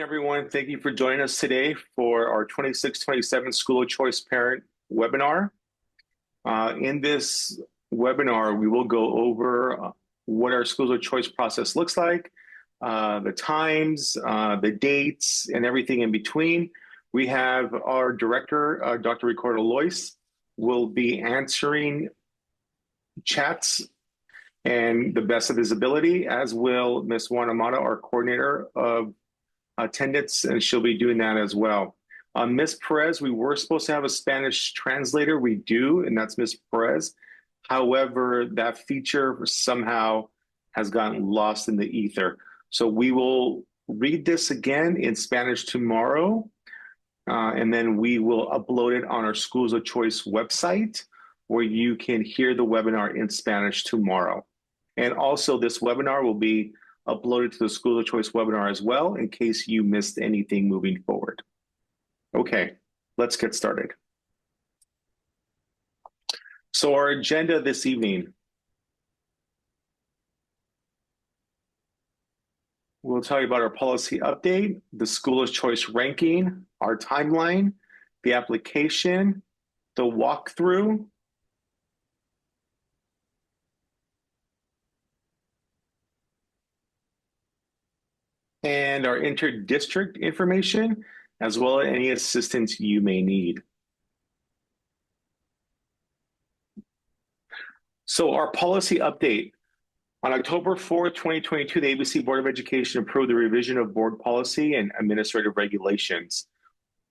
everyone. Thank you for joining us today for our 26-27 School of Choice Parent webinar. In this webinar, we will go over what our Schools of Choice process looks like, the times, the dates, and everything in between. We have our director, Dr. Ricardo Lois, will be answering chats and the best of his ability, as will Ms. Juan Amata, our coordinator of attendance, and she'll be doing that as well. Ms. Perez, we were supposed to have a Spanish translator. We do, and that's Ms. Perez. However, that feature somehow has gotten lost in the ether. So we will read this again in Spanish tomorrow, and then we will upload it on our Schools of Choice website, where you can hear the webinar in Spanish tomorrow. And also this webinar will be uploaded to the School of Choice webinar as well, in case you missed anything moving forward. Okay, let's get started. So our agenda this evening. We'll tell you about our policy update, the School of Choice ranking, our timeline, the application, the walkthrough, and our inter-district information, as well as any assistance you may need. So our policy update. On October 4th, 2022, the ABC Board of Education approved the revision of board policy and administrative regulations.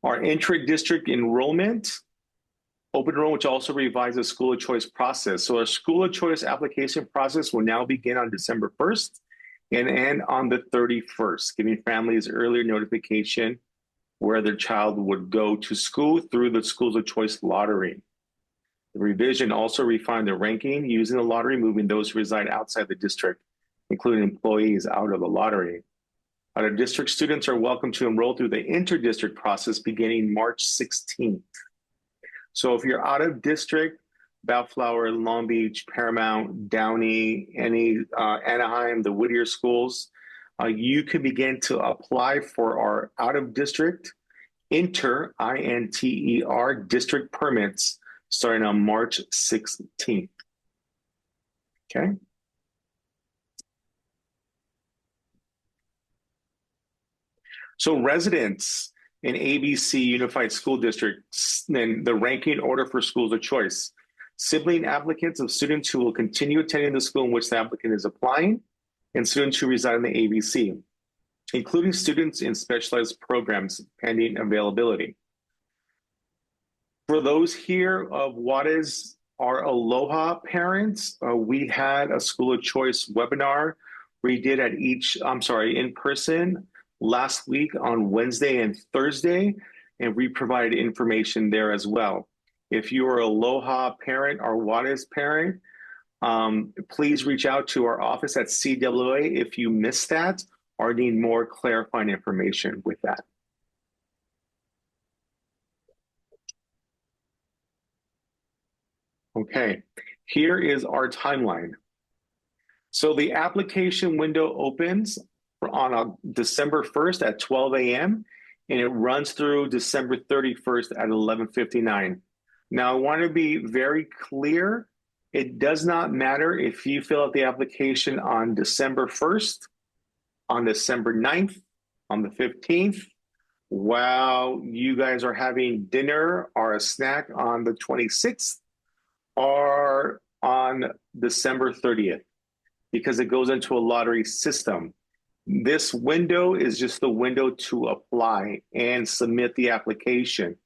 Our intra-district enrollment, open enrollment, which also revised the School of Choice process. So our School of Choice application process will now begin on December 1st and end on the 31st, giving families earlier notification where their child would go to school through the Schools of Choice lottery. The revision also refined the ranking using the lottery, moving those who reside outside the district, including employees, out of the lottery. Out-of-district students are welcome to enroll through the inter-district process beginning March 16th. So if you're out of district, Bellflower, Long Beach, Paramount, Downey, any Anaheim, the Whittier schools, you can begin to apply for our out-of-district INTER district permits starting on March 16th. Okay. So residents in ABC Unified School District, and the ranking order for schools of choice. Sibling applicants of students who will continue attending the school in which the applicant is applying, and students who reside in the ABC, including students in specialized programs pending availability. For those here of what is our Aloha parents, we had a School of Choice webinar we did at in person last week on Wednesday and Thursday, and we provided information there as well. If you are Aloha parent or what is parent, please reach out to our office at CWA if you missed that or need more clarifying information with that. Okay, here is our timeline. So the application window opens on December 1st at 12 a.m. and it runs through December 31st at 11:59. Now, I want to be very clear. It does not matter if you fill out the application on December 1st, on December 9th, on the 15th, while you guys are having dinner or a snack on the 26th, or on December 30th, because it goes into a lottery system. This window is just the window to apply and submit the application.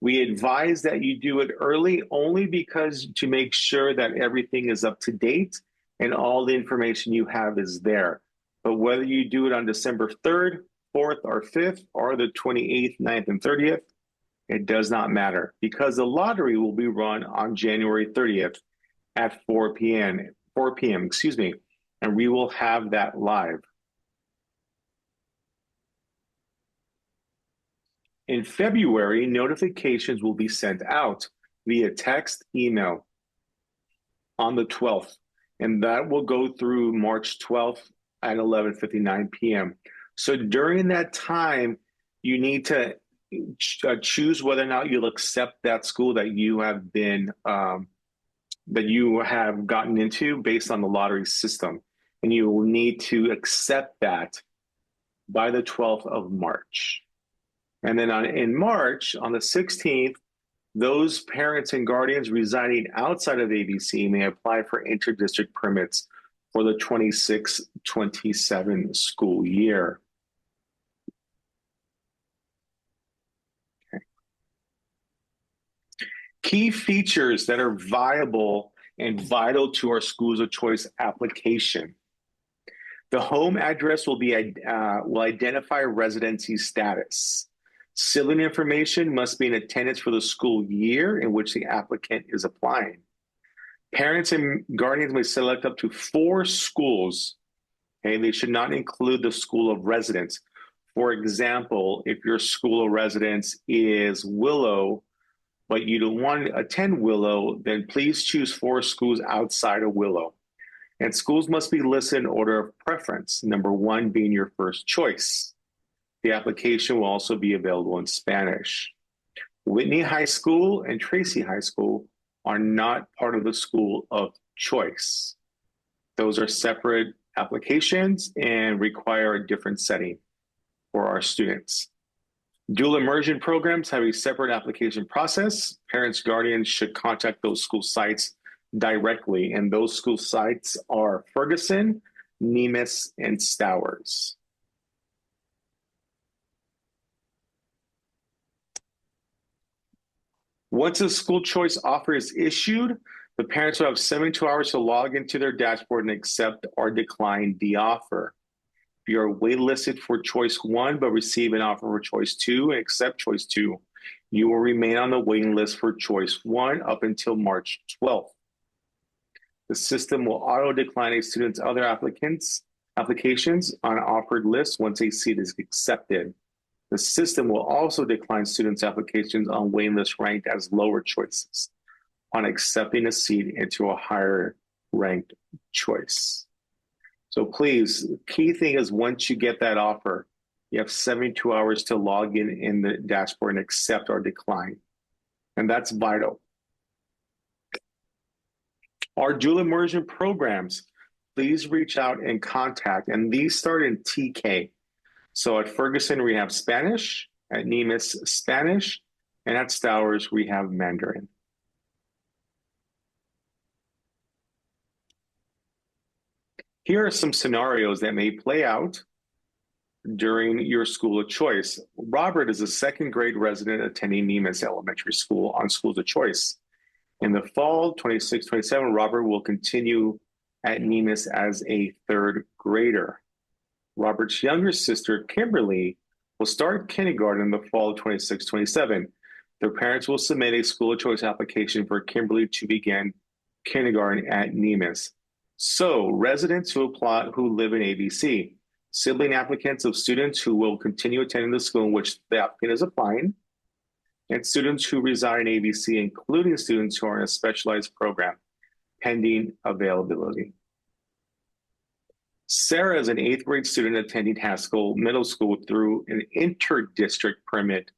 We advise that you do it early only because to make sure that everything is up to date and all the information you have is there. But whether you do it on December 3rd, 4th, or 5th, or the 28th, 9th, and 30th, it does not matter because the lottery will be run on January 30th at 4 p.m., and we will have that live. In February, notifications will be sent out via text, email on the 12th, and that will go through March 12th at 11:59 p.m. So during that time, you need to choose whether or not you'll accept that school that you have been that you have gotten into based on the lottery system, and you will need to accept that by the 12th of March. And then in March, on the 16th, those parents and guardians residing outside of ABC may apply for interdistrict permits for the 26-27 school year. Okay. Key features that are viable and vital to our schools of choice application. The home address will identify residency status. Sibling information must be in attendance for the school year in which the applicant is applying. Parents and guardians may select up to 4 schools, and they should not include the school of residence. For example, if your school of residence is Willow, but you don't want to attend Willow, then please choose 4 schools outside of Willow. And schools must be listed in order of preference, number 1 being your first choice. The application will also be available in Spanish. Whitney High School and Tracy High School are not part of the school of choice. Those are separate applications and require a different setting for our students. Dual immersion programs have a separate application process. Parents, guardians should contact those school sites directly, and those school sites are Ferguson, Nemis, and Stowers. Once a school choice offer is issued, the parents will have 72 hours to log into their dashboard and accept or decline the offer. If you are waitlisted for choice 1 but receive an offer for choice 2 and accept choice 2, you will remain on the waiting list for choice 1 up until March 12th. The system will auto-decline a student's other applications on offered lists once a seat is accepted. The system will also decline students' applications on waiting lists ranked as lower choices on accepting a seat into a higher ranked choice. So please, the key thing is once you get that offer, you have 72 hours to log in the dashboard and accept or decline. And that's vital. Our dual immersion programs, please reach out and contact, and these start in TK. So at Ferguson, we have Spanish, at Nemis, Spanish, and at Stowers, we have Mandarin. Here are some scenarios that may play out during your school of choice. Robert is a 2nd grade resident attending Nemis Elementary School on schools of choice. In the fall, 26-27, Robert will continue at Nemis as a 3rd grader. Robert's younger sister, Kimberly, will start kindergarten in the fall of 26-27. Their parents will submit a school of choice application for Kimberly to begin kindergarten at Nemis. So residents who live in ABC, sibling applicants of students who will continue attending the school in which the applicant is applying, and students who reside in ABC, including students who are in a specialized program, pending availability. Sarah is an 8th grade student attending Haskell Middle School through an inter-district permit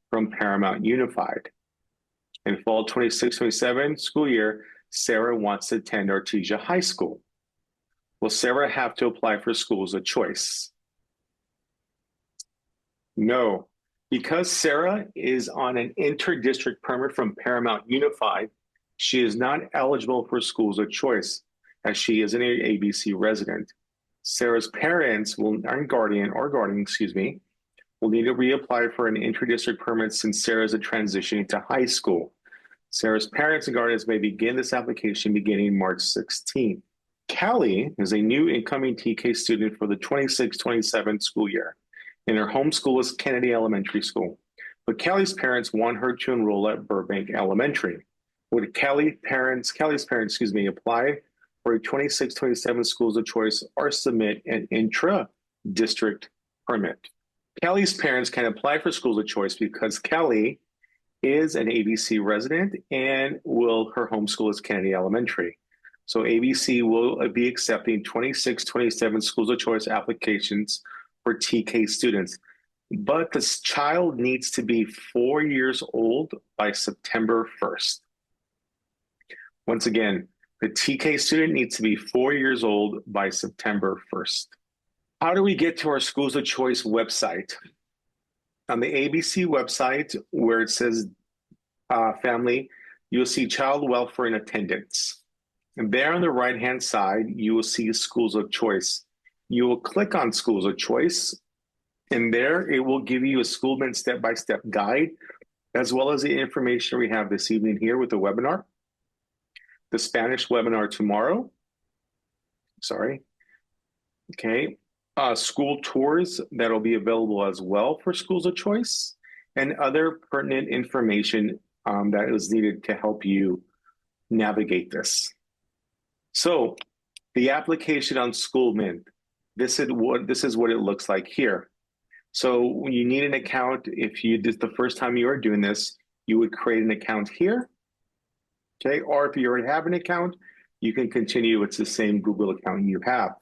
from Paramount Unified. In fall 26-27 school year, Sarah wants to attend Artesia High School. Will Sarah have to apply for schools of choice? No. Because Sarah is on an inter-district permit from Paramount Unified, she is not eligible for schools of choice as she is an ABC resident. Sarah's parents will need to reapply for an inter-district permit since Sarah is transitioning to high school. Sarah's parents and guardians may begin this application beginning March 16th. Callie is a new incoming TK student for the 26-27 school year, and her home school is Kennedy Elementary School. But Callie's parents want her to enroll at Burbank Elementary. Would Callie's parents, apply for a 26-27 schools of choice or submit an intra-district permit? Callie's parents can apply for schools of choice because Callie is an ABC resident and her home school is Kennedy Elementary. So ABC will be accepting 26-27 schools of choice applications for TK students, but this child needs to be 4 years old by September 1st. Once again, the TK student needs to be 4 years old by September 1st. How do we get to our Schools of Choice website? On the ABC website, where it says family, you'll see Child Welfare and Attendance. And there on the right-hand side, you will see Schools of Choice. You will click on Schools of Choice, and there it will give you a Schoolman step-by-step guide, as well as the information we have this evening here with the webinar, the Spanish webinar tomorrow. Okay. School tours that'll be available as well for Schools of Choice, and other pertinent information that is needed to help you navigate this. So the application on Schoolman, this is what it looks like here. So when you need an account, if you did the first time you are doing this, you would create an account here. Okay, or if you already have an account, you can continue. It's the same Google account you have.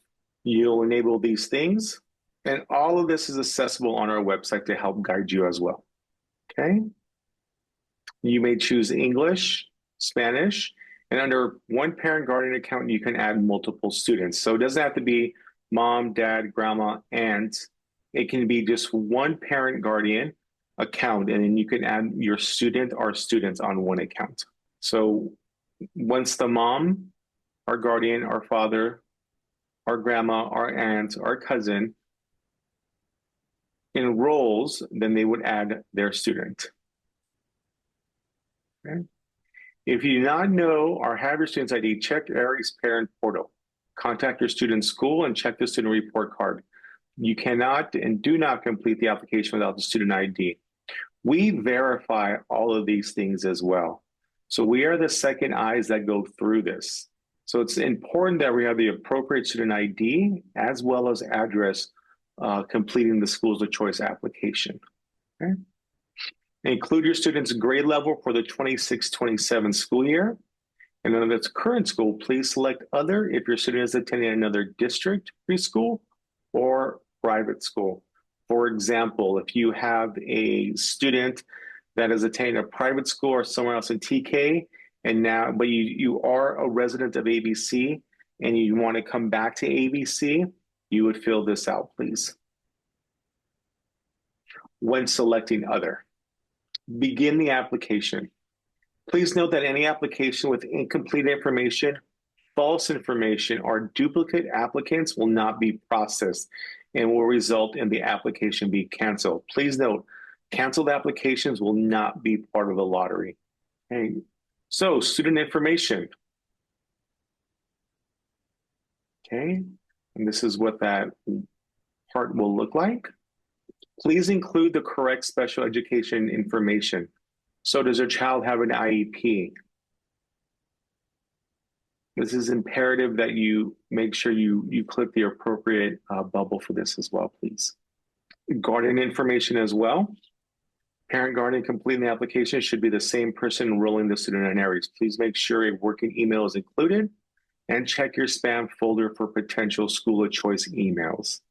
You'll enable these things, and all of this is accessible on our website to help guide you as well. Okay, you may choose English, Spanish, and under one parent guardian account, you can add multiple students. So it doesn't have to be mom, dad, grandma, aunt. It can be just one parent guardian account, and then you can add your student or students on one account. So once the mom, our guardian, our father, our grandma, our aunt, our cousin enrolls, then they would add their student. Okay. If you do not know or have your student's ID, check Aries Parent Portal. Contact your student's school and check the student report card. You cannot and do not complete the application without the student ID. We verify all of these things as well. So we are the second eyes that go through this. So it's important that we have the appropriate student ID as well as address completing the Schools of Choice application. Okay. Include your student's grade level for the 26-27 school year. And under its current school, please select other if your student is attending another district preschool or private school. For example, if you have a student that is attending a private school or somewhere else in TK, but you are a resident of ABC and you want to come back to ABC, you would fill this out, please. When selecting other, begin the application. Please note that any application with incomplete information, false information, or duplicate applicants will not be processed and will result in the application being canceled. Please note, canceled applications will not be part of the lottery. Okay. So, student information. Okay, and this is what that part will look like. Please include the correct special education information. So does your child have an IEP? This is imperative that you make sure you click the appropriate bubble for this as well, please. Guardian information as well. Parent guardian completing the application should be the same person enrolling the student in Aries. Please make sure a working email is included and check your spam folder for potential School of Choice emails.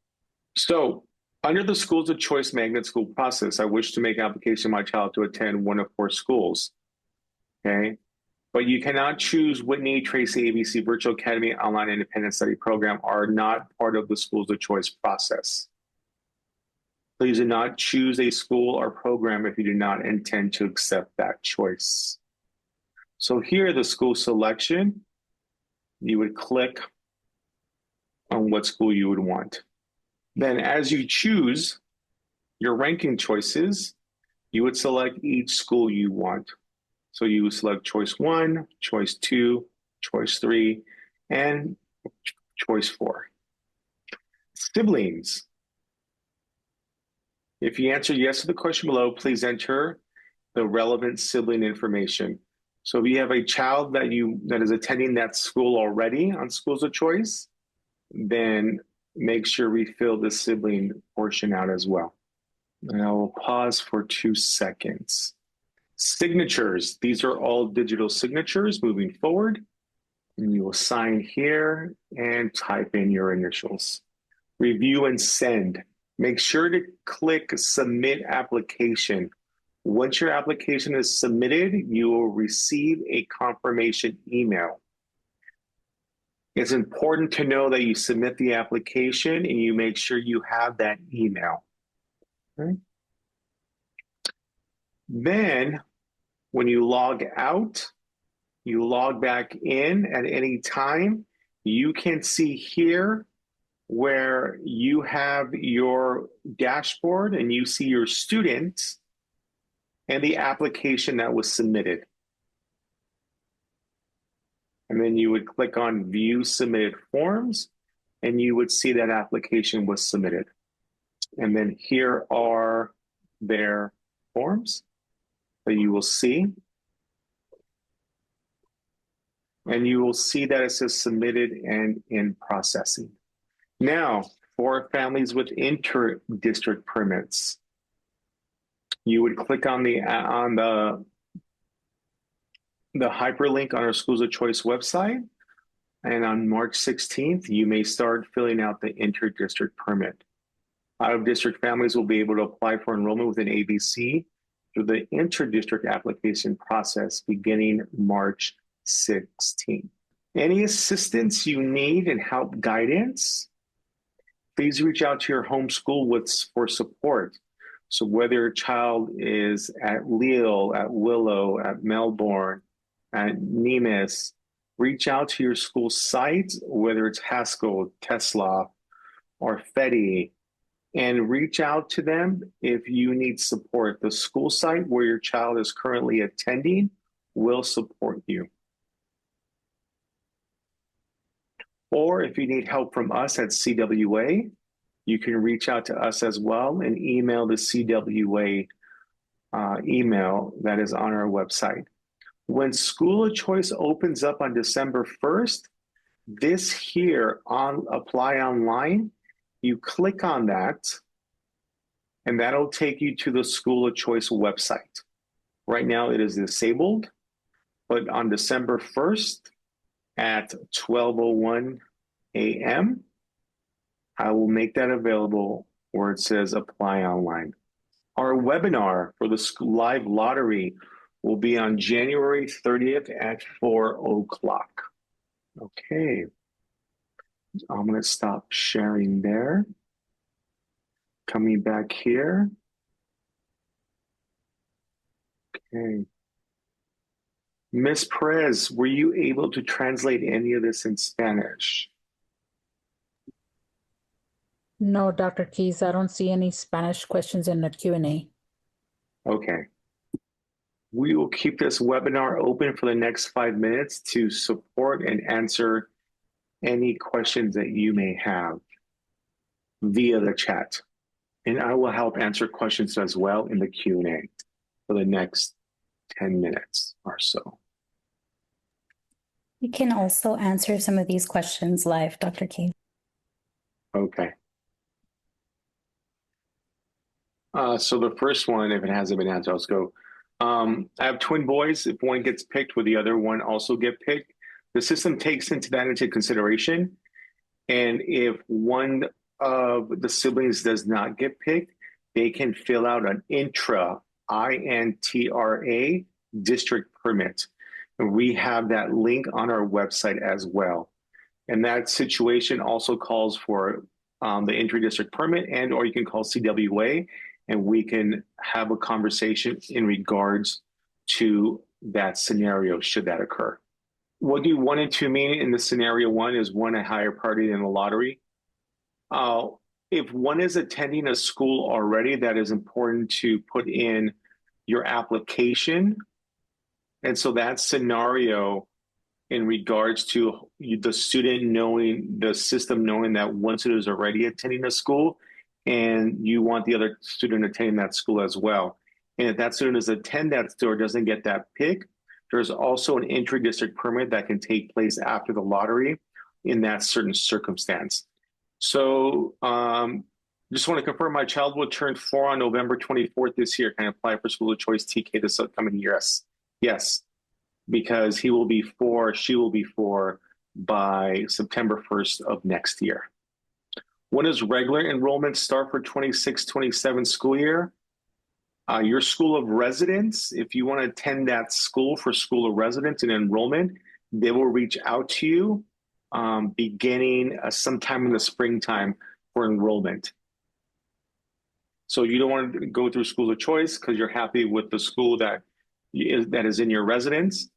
So under the Schools of Choice magnet school process, I wish to make an application of my child to attend one of 4 schools. Okay. But you cannot choose Whitney, Tracy, ABC, Virtual Academy, Online Independent Study Program are not part of the Schools of Choice process. Please do not choose a school or program if you do not intend to accept that choice. So here, the school selection, you would click on what school you would want. Then as you choose your ranking choices, you would select each school you want. So you would select choice 1, choice 2, choice 3, and choice 4. Siblings. If you answer yes to the question below, please enter the relevant sibling information. So if you have a child that is attending that school already on Schools of Choice, then make sure we fill the sibling portion out as well. And I will pause for 2 seconds. Signatures. These are all digital signatures moving forward. And you will sign here and type in your initials. Review and send. Make sure to click Submit Application. Once your application is submitted, you will receive a confirmation email. It's important to know that you submit the application and you make sure you have that email. Okay. Then, when you log out, you log back in at any time, you can see here where you have your dashboard and you see your students and the application that was submitted. And then you would click on View Submitted Forms, and you would see that application was submitted. And then here are their forms that you will see. And you will see that it says submitted and in processing. Now, for families with inter-district permits, you would click on the hyperlink on our Schools of Choice website, and on March 16th, you may start filling out the inter-district permit. Out-of-district families will be able to apply for enrollment within ABC through the inter-district application process beginning March 16th. Any assistance you need and help guidance, please reach out to your home school for support. So whether your child is at Lille, at Willow, at Melbourne, at Nemis, reach out to your school site, whether it's Haskell, Tesla, or Fetty, and reach out to them if you need support. The school site where your child is currently attending will support you. Or if you need help from us at CWA, you can reach out to us as well and email the CWA email that is on our website. When School of Choice opens up on December 1st, this here on Apply Online, you click on that, and that'll take you to the School of Choice website. Right now it is disabled, but on December 1st at 12:01 a.m., I will make that available where it says Apply Online. Our webinar for the live lottery will be on January 30th at 4 o'clock. Okay. I'm going to stop sharing there. Coming back here. Okay. Miss Perez, were you able to translate any of this in Spanish? No, Dr. Keys, I don't see any Spanish questions in the Q&A. Okay. We will keep this webinar open for the next 5 minutes to support and answer any questions that you may have via the chat. And I will help answer questions as well in the Q&A for the next 10 minutes or so. You can also answer some of these questions live, Dr. Keys. Okay. So the first one, if it hasn't been answered, let's go. I have twin boys. If one gets picked, will the other one also get picked? The system takes that into consideration. And if one of the siblings does not get picked, they can fill out an INTRA, I-N-T-R-A, district permit. And we have that link on our website as well. And that situation also calls for the intra-district permit, and or you can call CWA, and we can have a conversation in regards to that scenario, should that occur. What do 1 and 2 mean in the scenario 1 is 1 a higher priority than the lottery? If one is attending a school already, that is important to put in your application. And so that scenario in regards to the student knowing, the system knowing that one student is already attending a school and you want the other student attending that school as well. And if that student does attend that school or doesn't get that pick, there's also an intra-district permit that can take place after the lottery in that certain circumstance. So just want to confirm my child will turn 4 on November 24th this year. Can I apply for School of Choice TK this upcoming year? Yes, because he will be 4, she will be 4 by September 1st of next year. When does regular enrollment start for 26-27 school year? Your school of residence, if you want to attend that school for school of residence and enrollment, they will reach out to you beginning sometime in the springtime for enrollment. So you don't want to go through school of choice because you're happy with the school that is in your residence.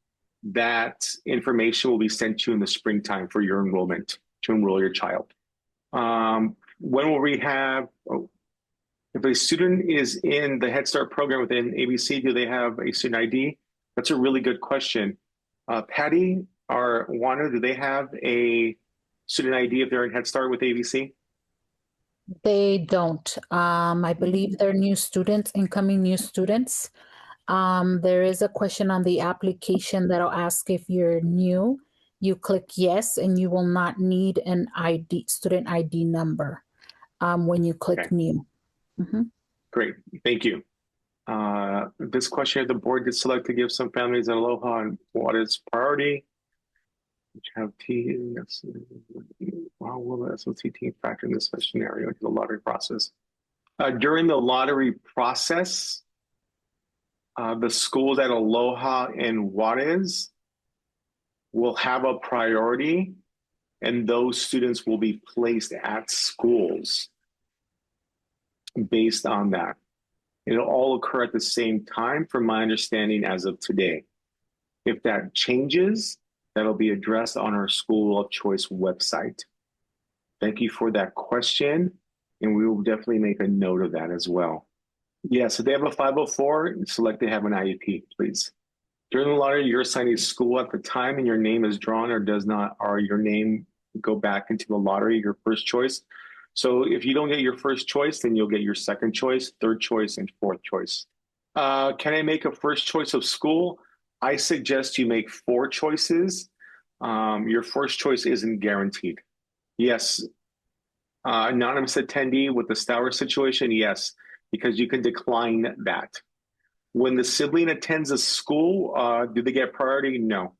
That information will be sent to you in the springtime for your enrollment to enroll your child. When will we have? If a student is in the Head Start program within ABC, do they have a student ID? That's a really good question. Patty or Wanda, do they have a student ID if they're in Head Start with ABC? They don't. I believe they're new students, incoming new students. There is a question on the application that'll ask if you're new. You click yes, and you will not need an ID, student ID number when you click new. Great, thank you. This question, the board did select to give some families an Aloha on what is priority. Which have T, yes. How will the SOT team factor in this scenario into the lottery process? During the lottery process, the schools at Aloha and Juarez will have a priority, and those students will be placed at schools based on that. It'll all occur at the same time, from my understanding as of today. If that changes, that'll be addressed on our school of choice website. Thank you for that question, and we will definitely make a note of that as well. Yes, if they have a 504, select they have an IEP, please. During the lottery, you're assigned a school at the time and your name is drawn or does not, or your name go back into the lottery, your first choice. So if you don't get your first choice, then you'll get your second choice, third choice, and fourth choice. Can I make a first choice of school? I suggest you make 4 choices. Your first choice isn't guaranteed. Yes. Anonymous attendee with the Stour situation, yes, because you can decline that. When the sibling attends a school, do they get priority? No.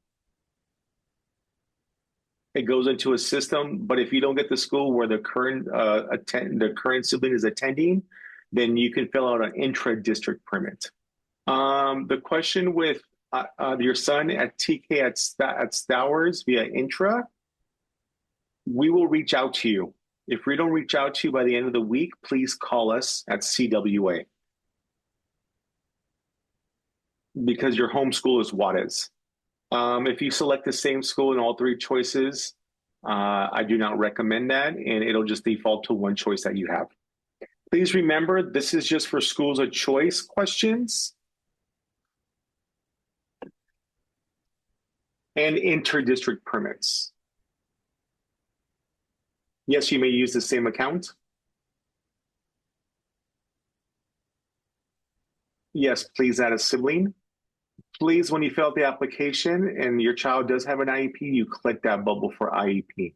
It goes into a system, but if you don't get the school where the current sibling is attending, then you can fill out an intra-district permit. The question with your son at TK at Stowers via intra, we will reach out to you. If we don't reach out to you by the end of the week, please call us at CWA. Because your home school is Juarez. If you select the same school in all 3 choices, I do not recommend that, and it'll just default to one choice that you have. Please remember, this is just for schools of choice questions and inter-district permits. Yes, you may use the same account. Yes, please add a sibling. Please, when you fill out the application and your child does have an IEP, you click that bubble for IEP.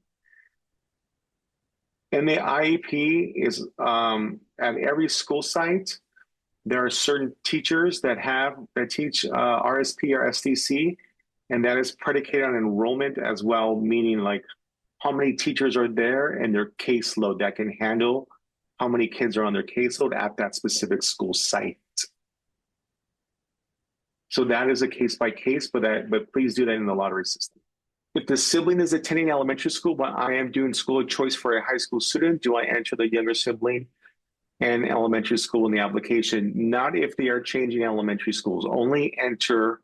And the IEP is at every school site. There are certain teachers that teach RSP or STC, and that is predicated on enrollment as well, meaning like how many teachers are there and their caseload that can handle how many kids are on their caseload at that specific school site. So that is a case by case, but please do that in the lottery system. If the sibling is attending elementary school, but I am doing school of choice for a high school student, do I enter the younger sibling and elementary school in the application? Not if they are changing elementary schools. Only enter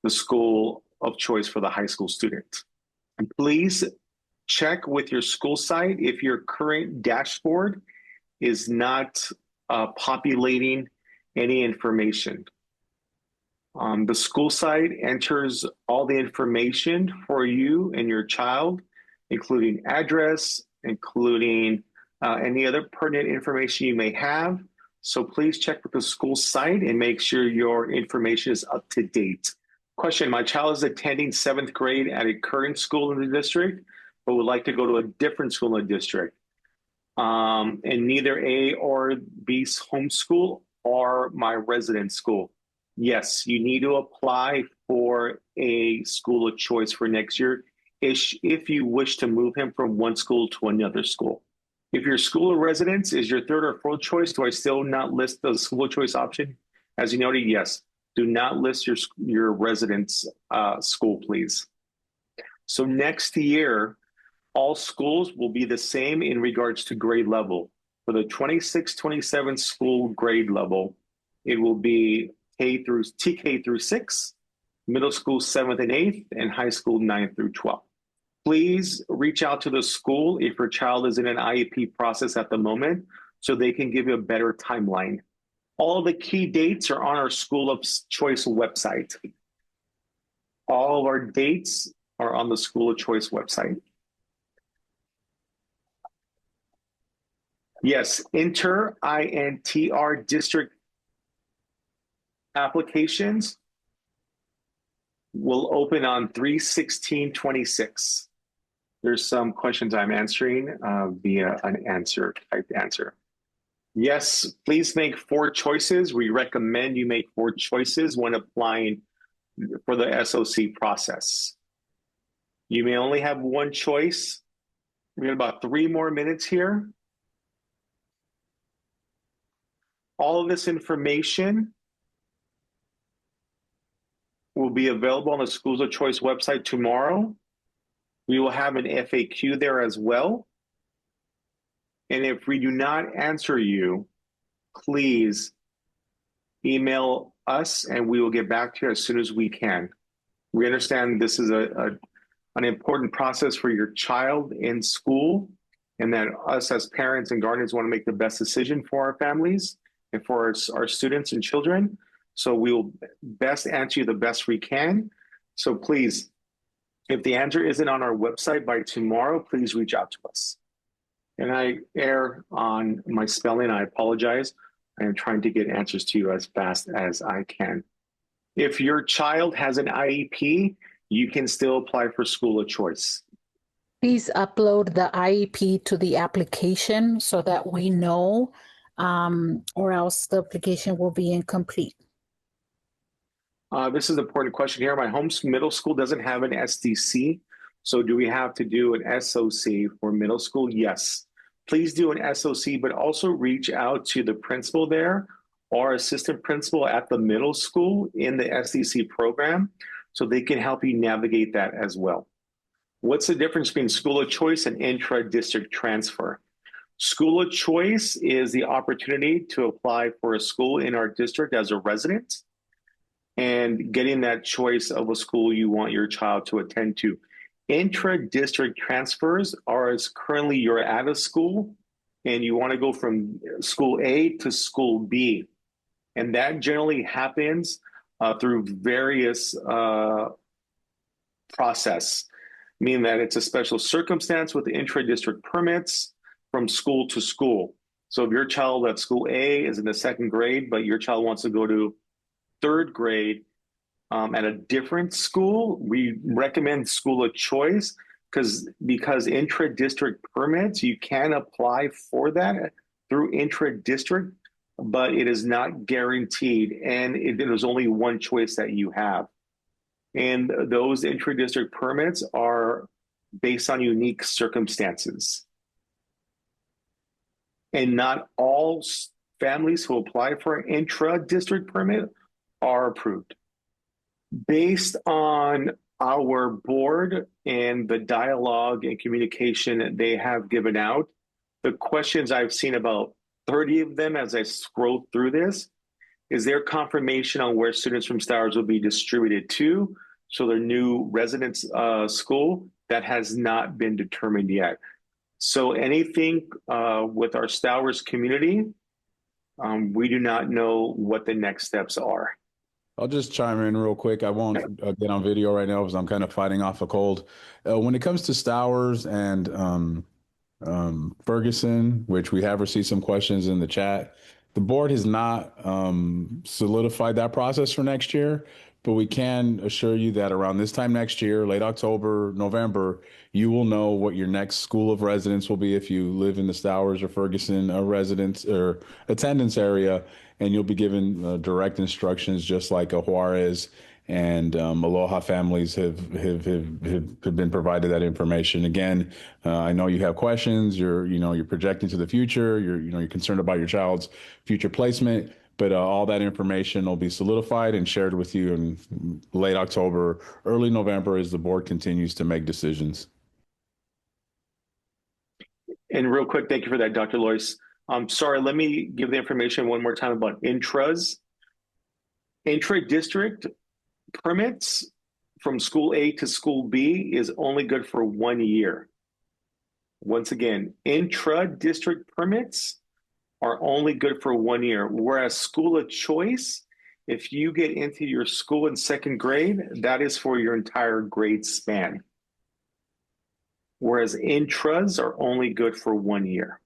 the school of choice for the high school student. And please check with your school site if your current dashboard is not populating any information. The school site enters all the information for you and your child, including address, including any other pertinent information you may have. So please check with the school site and make sure your information is up to date. Question, my child is attending 7th grade at a current school in the district, but would like to go to a different school in the district. And neither A or B's homeschool or my resident school. Yes, you need to apply for a school of choice for next year if you wish to move him from one school to another school. If your school of residence is your third or fourth choice, do I still not list the school of choice option? As you noted, yes. Do not list your residence school, please. So next year, all schools will be the same in regards to grade level. For the 26-27 school grade level, it will be TK through 6, middle school 7th and 8th, and high school 9th through 12th. Please reach out to the school if your child is in an IEP process at the moment so they can give you a better timeline. All the key dates are on our School of Choice website. All of our dates are on the School of Choice website. Yes, INTR district applications will open on 3/16/26. There's some questions I'm answering via an typed answer. Yes, please make 4 choices. We recommend you make 4 choices when applying for the SOC process. You may only have 1 choice. We have about 3 more minutes here. All of this information will be available on the Schools of Choice website tomorrow. We will have an FAQ there as well. And if we do not answer you, please email us and we will get back to you as soon as we can. We understand this is an important process for your child in school, and that us as parents and guardians want to make the best decision for our families and for our students and children. So we will best answer you the best we can. So please, if the answer isn't on our website by tomorrow, please reach out to us. And I err on my spelling. I apologize. I am trying to get answers to you as fast as I can. If your child has an IEP, you can still apply for School of Choice. Please upload the IEP to the application so that we know, or else the application will be incomplete. This is an important question here. My home middle school doesn't have an SDC. So do we have to do an SOC for middle school? Yes. Please do an SOC, but also reach out to the principal there or assistant principal at the middle school in the SDC program so they can help you navigate that as well. What's the difference between School of Choice and intra-district transfer? School of Choice is the opportunity to apply for a school in our district as a resident and getting that choice of a school you want your child to attend to. Intra-district transfers are as currently you're at a school and you want to go from school A to school B. And that generally happens through various process, meaning that it's a special circumstance with the intra-district permits from school to school. So if your child at school A is in the 2nd grade, but your child wants to go to 3rd grade at a different school, we recommend School of Choice because intra-district permits, you can apply for that through intra-district, but it is not guaranteed. And there's only one choice that you have. And those intra-district permits are based on unique circumstances. And not all families who apply for an intra-district permit are approved. Based on our board and the dialogue and communication they have given out, the questions I've seen, about 30 of them as I scroll through this, is their confirmation on where students from Stowers will be distributed to. So their new residence school, that has not been determined yet. So anything with our Stowers community, we do not know what the next steps are. I'll just chime in real quick. I won't get on video right now because I'm kind of fighting off a cold. When it comes to Stowers and Ferguson, which we have received some questions in the chat, the board has not solidified that process for next year, but we can assure you that around this time next year, late October, November, you will know what your next school of residence will be if you live in the Stowers or Ferguson residence or attendance area, and you'll be given direct instructions just like a Juarez and Aloha families have been provided that information. Again, I know you have questions. You're projecting to the future. You're concerned about your child's future placement. But all that information will be solidified and shared with you in late October, early November, as the board continues to make decisions. And real quick, thank you for that, Dr. Lois. Sorry, let me give the information one more time about intras. Intra-district permits from school A to school B is only good for 1 year. Once again, intra-district permits are only good for 1 year, whereas school of choice, if you get into your school in second grade, that is for your entire grade span. Whereas intras are only good for 1 year.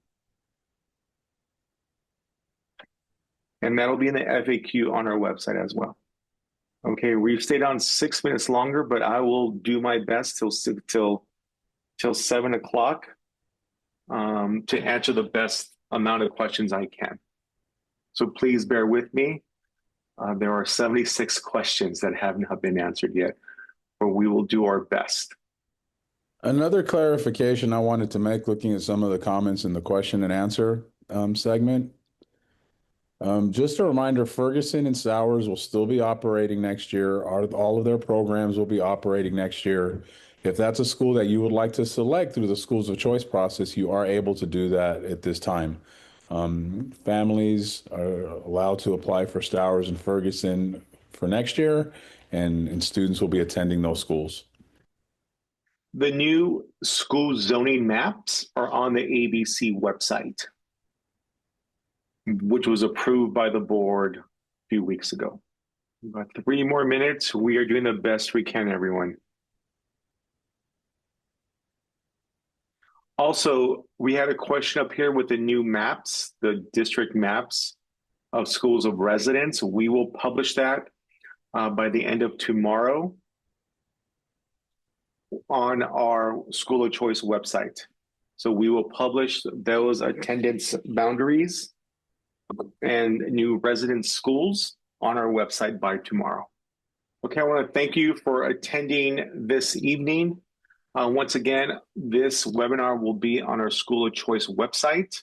And that'll be in the FAQ on our website as well. Okay, we've stayed on 6 minutes longer, but I will do my best till 7 o'clock to answer the best amount of questions I can. So please bear with me. There are 76 questions that have not been answered yet, but we will do our best. Another clarification I wanted to make, looking at some of the comments in the question and answer segment. Just a reminder, Ferguson and Sowers will still be operating next year. All of their programs will be operating next year. If that's a school that you would like to select through the schools of choice process, you are able to do that at this time. Families are allowed to apply for Stowers and Ferguson for next year, and students will be attending those schools. The new school zoning maps are on the ABC website, which was approved by the board a few weeks ago. About 3 more minutes. We are doing the best we can, everyone. Also, we had a question up here with the new maps, the district maps of schools of residence. We will publish that by the end of tomorrow on our school of choice website. So we will publish those attendance boundaries and new residence schools on our website by tomorrow. Okay, I want to thank you for attending this evening. Once again, this webinar will be on our School of Choice website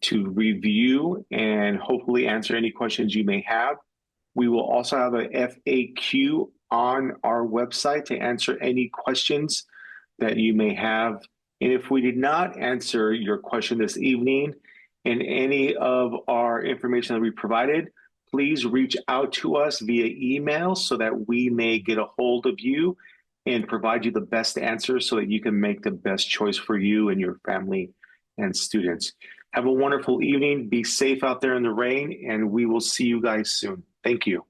to review and hopefully answer any questions you may have. We will also have an FAQ on our website to answer any questions that you may have. And if we did not answer your question this evening in any of our information that we provided, please reach out to us via email so that we may get a hold of you and provide you the best answer so that you can make the best choice for you and your family and students. Have a wonderful evening. Be safe out there in the rain, and we will see you guys soon. Thank you.